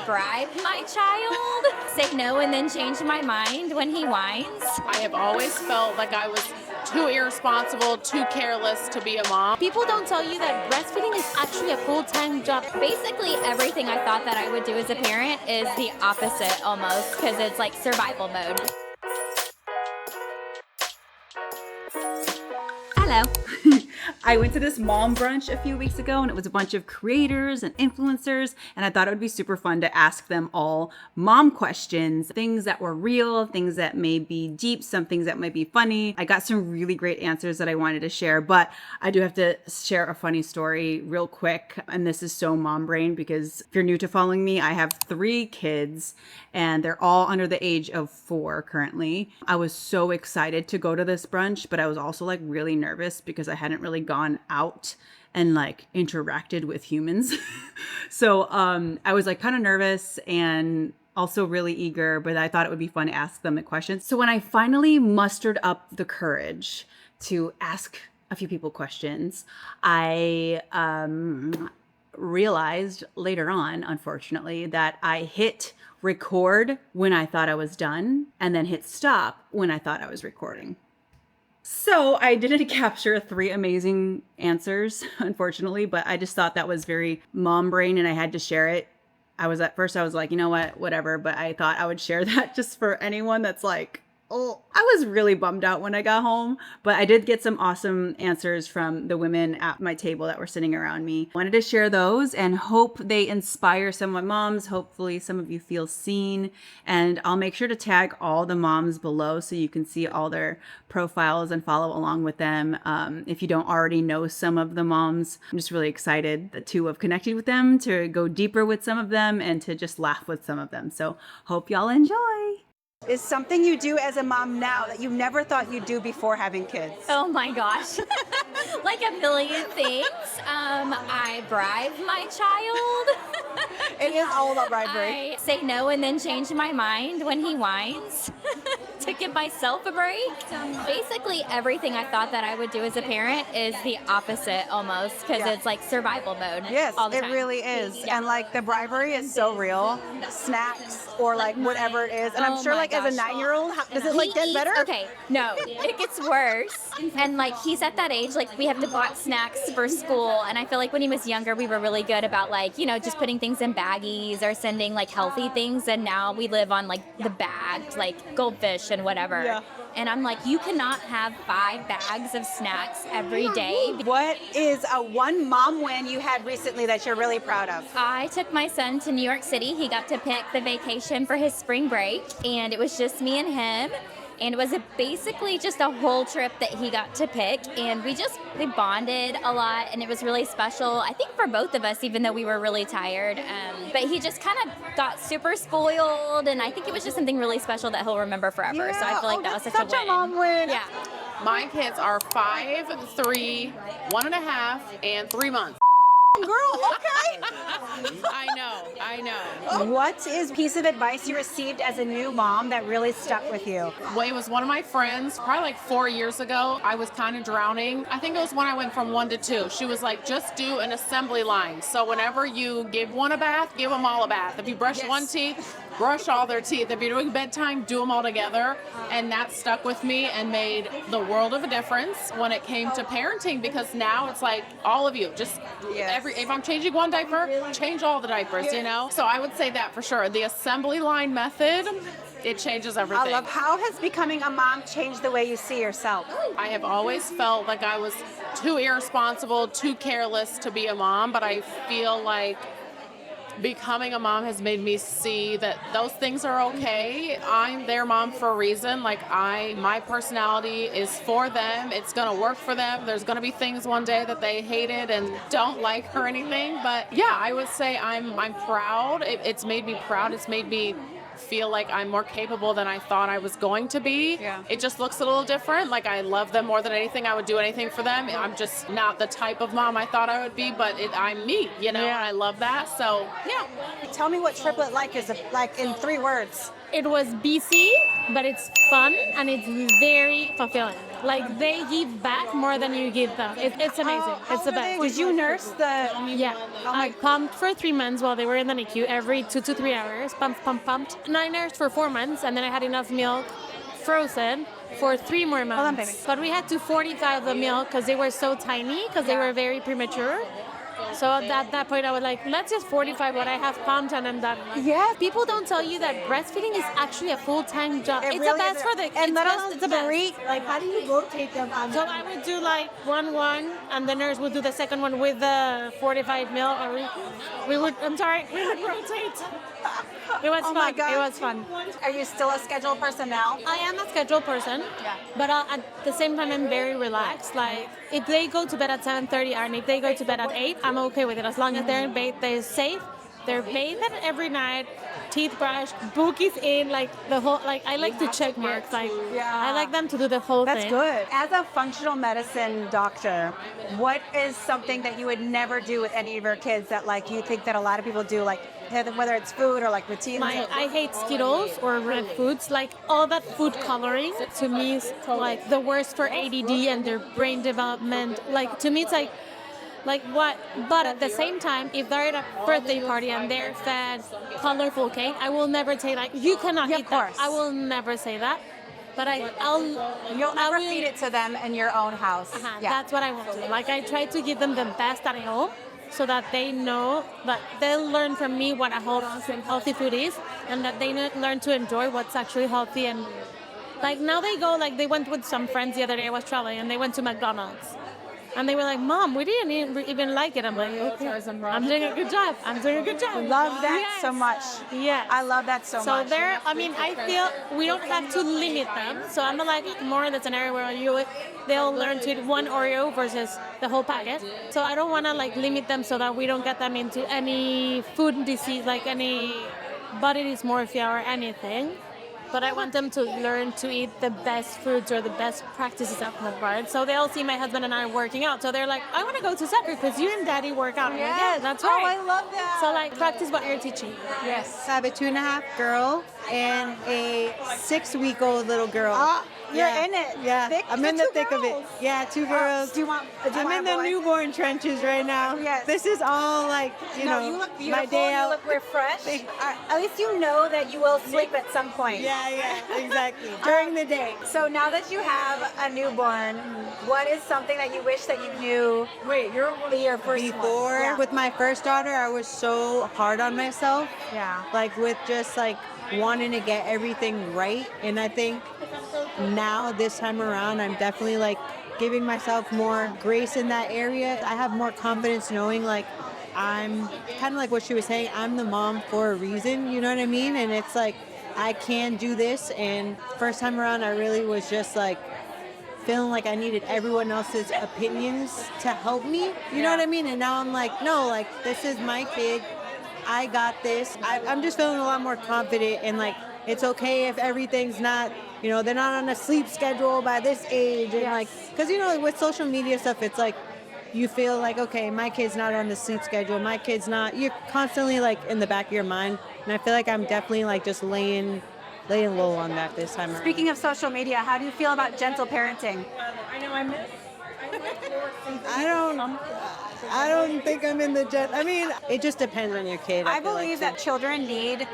bribe my child, say no and then change my mind when he whines. I have always felt like I was too irresponsible, too careless to be a mom. People don't tell you that breastfeeding is actually a full-time job. Basically, everything I thought that I would do as a parent is the opposite almost, because it's like survival mode. Hello. I went to this mom brunch a few weeks ago and it was a bunch of creators and influencers, and I thought it would be super fun to ask them all mom questions, things that were real, things that may be deep, some things that might be funny. I got some really great answers that I wanted to share, but I do have to share a funny story real quick. And this is so mom brain because if you're new to following me, I have 3 kids and they're all under the age of 4 currently. I was so excited to go to this brunch, but I was also like really nervous because I hadn't really gone out and like interacted with humans. So I was like kind of nervous and also really eager, but I thought it would be fun to ask them the questions. So when I finally mustered up the courage to ask a few people questions, I realized later on, unfortunately, that I hit record when I thought I was done and then hit stop when I thought I was recording. So I didn't capture 3 amazing answers, unfortunately, but I just thought that was very mom brain and I had to share it. I was like, you know what, whatever. But I thought I would share that just for anyone that's like, oh, I was really bummed out when I got home, but I did get some awesome answers from the women at my table that were sitting around me. I wanted to share those and hope they inspire some of my moms. Hopefully some of you feel seen, and I'll make sure to tag all the moms below so you can see all their profiles and follow along with them. If you don't already know some of the moms, I'm just really excited to have connected with them, to go deeper with some of them, and to just laugh with some of them. So hope y'all enjoy. Is something you do as a mom now that you never thought you'd do before having kids? Oh my gosh. Like a million things. I bribe my child. It is all about bribery. I say no and then change my mind when he whines to give myself a break. Basically, everything I thought that I would do as a parent is the opposite almost, because it's like survival mode. Yes, all the it time. really is. Yeah. And like the bribery is so real. Snacks or like whatever it is. And I'm Oh sure my like as a gosh. 9-year-old, does it like get better? Okay, no, it gets worse. And like he's at that age, like we have to buy snacks for school. And I feel like when he was younger, we were really good about like, you know, just putting things in baggies or sending like healthy things. And now we live on like the bagged, like goldfish and whatever. Yeah. And I'm like, you cannot have 5 bags of snacks every day. What is a one mom win you had recently that you're really proud of? I took my son to New York City. He got to pick the vacation for his spring break, and it was just me and him. And it was basically just a whole trip that he got to pick, and we bonded a lot, and it was really special, I think, for both of us, even though we were really tired. But he just kind of got super spoiled, and I think it was just something really special that he'll remember forever. So I feel like that was such a win. mom win. Yeah. My kids are 5, 3, 1.5, and 3 months. Girl, okay. I know. What is a piece of advice you received as a new mom that really stuck with you? Well, it was one of my friends, probably like 4 years ago. I was kind of drowning. I think it was when I went from 1 to 2. She was like, just do an assembly line. So whenever you give one a bath, give them all a bath. If you brush one teeth, brush all their teeth. If you're doing bedtime, do them all together. And that stuck with me and made the world of a difference when it came to parenting, because now it's like all of you, just if I'm changing one diaper, change all the diapers, you know? So I would say that for sure. The assembly line method, it changes everything. I love how has becoming a mom changed the way you see yourself? I have always felt like I was too irresponsible, too careless to be a mom, but I feel like becoming a mom has made me see that those things are okay. I'm their mom for a reason. Like my personality is for them. It's gonna work for them. There's gonna be things one day that they hated and don't like or anything. But yeah, I would say I'm proud. It's made me proud. It's made me feel like I'm more capable than I thought I was going to be. Yeah. It just looks a little different. Like I love them more than anything. I would do anything for them. I'm just not the type of mom I thought I would be, but I'm me, you know, and I love that. So yeah. Tell me what triplet like is like in 3 words. It was busy, but it's fun and it's very fulfilling. Like they give back more than you give them. It's amazing. It's the best. Did you nurse the? Yeah, I pumped for 3 months while they were in the NICU every 2 to 3 hours. Pumped. And I nursed for 4 months, and then I had enough milk frozen for 3 more months. Hold on, baby. But we had to fortify the milk because they were so tiny because they were very premature. So at that point, I was like, let's just fortify what I have pumped, and I'm done. Yeah. People don't tell you that breastfeeding is actually a full-time job. It It's really the best is. for the And let it's alone the best. breed. Like, how do you rotate them? So I would do like one, and the nurse would do the second one with the fortified milk. Or we would rotate. It was Oh fun. my God. It was fun. Are you still a scheduled person now? I am a scheduled person, but at the same time, I'm very relaxed. Like, if they go to bed at 7:30 and if they go to bed at 8, I'm okay with it. As long as they're bathed, they're safe. They're bathed every night, teeth brushed, book is in, like the whole, like I like to check marks. Like, I like them to do the whole That's thing. good. As a functional medicine doctor, what is something that you would never do with any of your kids that like you think that a lot of people do, like whether it's food or like routines? I hate Skittles or red foods. Like all that food coloring to me is like the worst for ADD and their brain development. Like to me, it's like what? But at the same time, if they're at a birthday party and they're fed colorful cake, I will never say like you cannot eat that. I will never say that. But You'll never feed it to them in your own house. That's what I want to do. Like I try to give them the best at home, so that they know that they'll learn from me what a healthy food is, and that they learn to enjoy what's actually healthy. And like now they go, like they went with some friends the other day. I was traveling and they went to McDonald's. And they were like, Mom, we didn't even like it. I'm like, okay, I'm doing a good job. Love that so much. Yeah. I love that so much. So I feel we don't have to limit them. So I'm like more in the scenario where they'll learn to eat one Oreo versus the whole packet. So I don't want to like limit them so that we don't get them into any food disease, like any body dysmorphia or anything. But I want them to learn to eat the best foods or the best practices of homebred. So they'll see my husband and I working out. So they're like, I want to go to soccer because you and Daddy work out. Yes. Yeah, that's right. Oh, I love that. So like practice what you're teaching. Yes. I have a 2.5 girl and a 6-week-old little girl. You're in it. Yeah, I'm in the thick of it. girls. Yeah, 2 girls. I'm in the newborn trenches right now. Yes. This is all like, you look beautiful. my day You out. look refreshed. At least you know that you will sleep at some point. Yeah, exactly. During the day. So now that you have a newborn, what is something that you wish that you knew? Wait, your first Before, one? Yeah. with my first daughter, I was so hard on myself. Yeah. Like with just like wanting to get everything right. And I think now this time around, I'm definitely like giving myself more grace in that area. I have more confidence knowing like I'm kind of like what she was saying, I'm the mom for a reason, you know what I mean? And it's like, I can do this. And first time around, I really was just like feeling like I needed everyone else's opinions to help me, you know what I mean? And now I'm like, no, like this is my kid. I got this. I'm just feeling a lot more confident and like, it's okay if everything's not, you know, they're not on a sleep schedule by this age. And like, cause you know, with social media stuff, it's like, you feel like, okay, my kid's not on the sleep schedule. My kid's not, you're constantly like in the back of your mind. And I feel like I'm definitely like just laying low on that this time around. Speaking of social media, how do you feel about gentle parenting? I don't think I'm in the I mean, it just depends on your kid. I feel believe like, that children need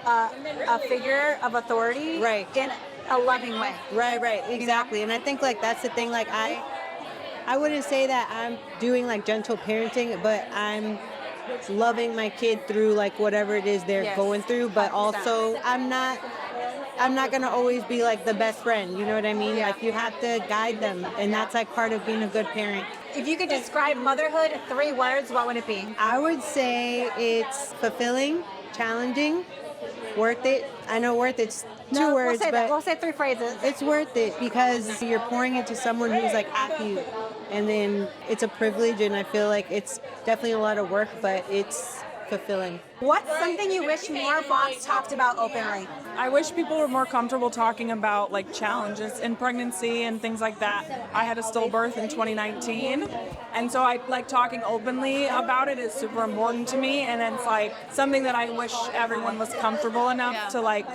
a figure of authority Right. in a loving way. Right, exactly. And I think like that's the thing, like I wouldn't say that I'm doing like gentle parenting, but I'm loving my kid through like whatever it is they're going through, but 100%. also I'm not gonna always be like the best friend, you know what I mean? Like you have to guide them, and that's like part of being a good parent. If you could describe motherhood in 3 words, what would it be? I would say it's fulfilling, challenging, worth it. I know worth it's 2 words, but we'll say 3 phrases. it's worth it because you're pouring into someone who's like at you, and then it's a privilege, and I feel like it's definitely a lot of work, but it's fulfilling. What's something you wish more moms talked about openly? I wish people were more comfortable talking about like challenges in pregnancy and things like that. I had a stillbirth in 2019, and so I like talking openly about it is super important to me, and it's like something that I wish everyone was comfortable enough to like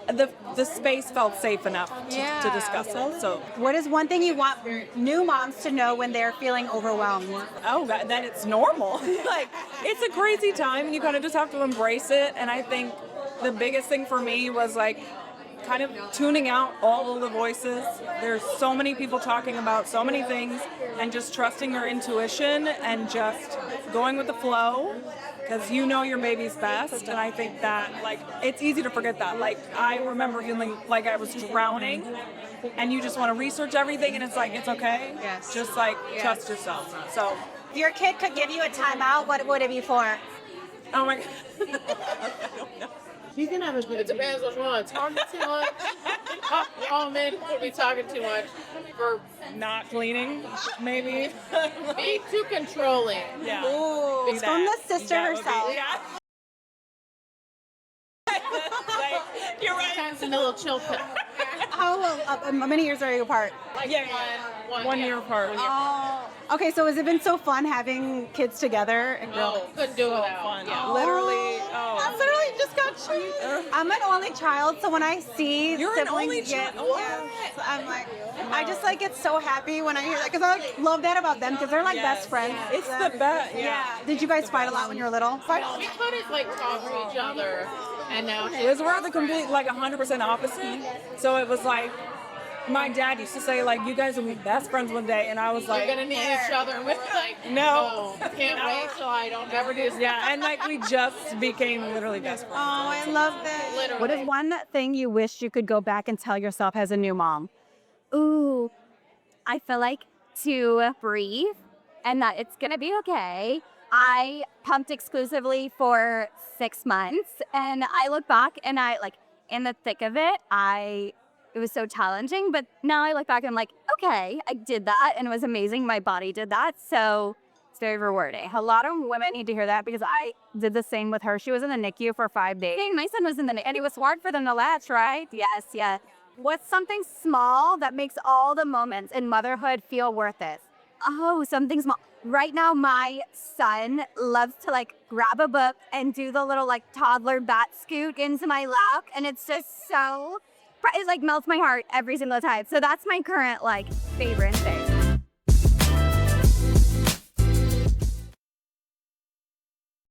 the space felt safe enough to discuss it. So What is one thing you want new moms to know when they're feeling overwhelmed? that it's normal. Like it's a crazy time and you kind of just have to embrace it. And I think the biggest thing for me was like kind of tuning out all of the voices. There's so many people talking about so many things, and just trusting your intuition and just going with the flow, because you know your baby's best. And I think that like it's easy to forget that. Like I remember feeling like I was drowning, and you just want to research everything, and it's like it's okay. Yes. Just like trust yourself. So If your kid could give you a timeout, what would it be for? oh my god. You can have a good It depends which one. Talking too much. All men could be talking too much. For Not cleaning, maybe. being too controlling. Yeah. It's from the sister herself. Yeah. Like, you're right. Sometimes in a little chill pill. How many years are you apart? Yeah. One year apart. Oh. Okay, so has it been so fun having kids together? No, couldn't do it without. Fun. Yeah. Literally. I Oh. literally just got cheated. I'm an only child, so when I see You're an siblings only get, child? What? yes, I'm like, I just like get so happy when I hear that, because I like, love that about them, because they're like Yes. best friends. It's the best. Yeah. Did you guys fight a lot when you were little? No, we couldn't like talk to each other, and now Because we're the complete, like 100% opposite. So it was like, my dad used to say, like, you guys will be best friends one day. And I was we're like, gonna need each other. And we're like, No. can't wait till I don't ever do this. yeah. And like, we just became literally best friends. Oh, I love that. Literally. What is one thing you wish you could go back and tell yourself as a new mom? Ooh, I feel like to breathe and that it's gonna be okay. I pumped exclusively for 6 months, and I look back and I like in the thick of it, it was so challenging, but now I look back and I'm like, okay, I did that and it was amazing. My body did that. So it's very rewarding. A lot of women need to hear that because I did the same with her. She was in the NICU for 5 days. My son was in the NICU and it was hard for them to latch, right? Yes, yeah. What's something small that makes all the moments in motherhood feel worth it? Oh, something small. Right now, my son loves to like grab a book and do the little like toddler bat scoot into my lap. And it's just so, it like melts my heart every single time. So that's my current like favorite thing.